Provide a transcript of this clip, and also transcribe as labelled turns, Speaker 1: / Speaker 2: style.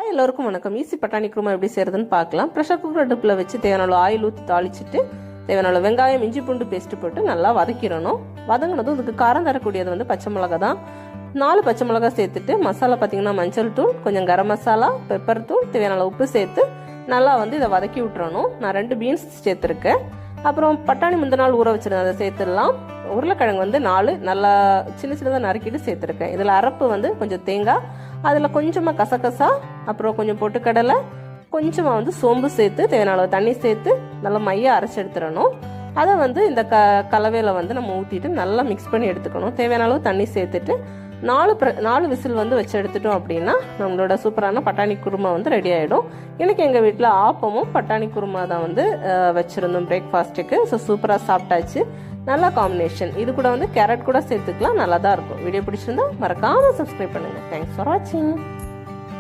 Speaker 1: Hi எல்லோருக்கும் வணக்கம். Easy பட்டாணி குருமா எப்படி செய்யறதுன்னு பார்க்கலாம். ப்ரெஷர் குக்கர் அடுப்பில் வச்சு தேவையான ஆயில் ஊற்றி தாளிச்சிட்டு தேவையான வெங்காயம் இஞ்சி பூண்டு பேஸ்ட் போட்டு நல்லா வதக்கிடணும். வதங்கினதும் இதுக்கு காரம் தரக்கூடியது வந்து பச்சை மிளகா தான். 4 பச்சை மிளகா சேர்த்துட்டு மசாலா பார்த்தீங்கன்னா மஞ்சள் தூள், கொஞ்சம் கரம் மசாலா, பெப்பர் தூள், தேவையான உப்பு சேர்த்து நல்லா வந்து இதை வதக்கி விட்டுறணும். நான் 2 பீன்ஸ் சேர்த்துருக்கேன். அப்புறம் பட்டாணி முந்தின நாள் ஊற வச்சிருந்தேன், அதை சேர்த்துடலாம். உருளைக்கிழங்கு வந்து 4 நல்லா சின்ன சின்னதாக நறுக்கிட்டு சேர்த்துருக்கேன். இதில் அரப்பு வந்து கொஞ்சம் தேங்காய், அதில் கொஞ்சமாக கசகசா, அப்புறம் கொஞ்சம் பொட்டுக்கடலை, கொஞ்சமாக வந்து சோம்பு சேர்த்து தேவையான அளவு தண்ணி சேர்த்து நல்லா மையாக அரைச்சி எடுத்துடணும். அதை வந்து இந்த கலவையில் வந்து நம்ம ஊற்றிட்டு நல்லா மிக்ஸ் பண்ணி எடுத்துக்கணும். தேவையான அளவு தண்ணி சேர்த்துட்டு 4 விசில் வந்து வச்சு எடுத்துட்டோம் அப்படின்னா நம்மளோட சூப்பரான பட்டாணி குருமா வந்து ரெடி ஆகிடும். எனக்கு எங்கள் வீட்டில் ஆப்பமும் பட்டாணி குருமா தான் வந்து வச்சுருந்தோம் பிரேக்ஃபாஸ்ட்டுக்கு. ஸோ சூப்பராக சாப்பிட்டாச்சு. நல்லா காம்பினேஷன். இது கூட வந்து கேரட் கூட சேர்த்துக்கலாம், நல்லா தான் இருக்கும். வீடியோ பிடிச்சிருந்தா மறக்காமல் சப்ஸ்கிரைப் பண்ணுங்கள். தேங்க்ஸ் ஃபார் வாட்சிங்.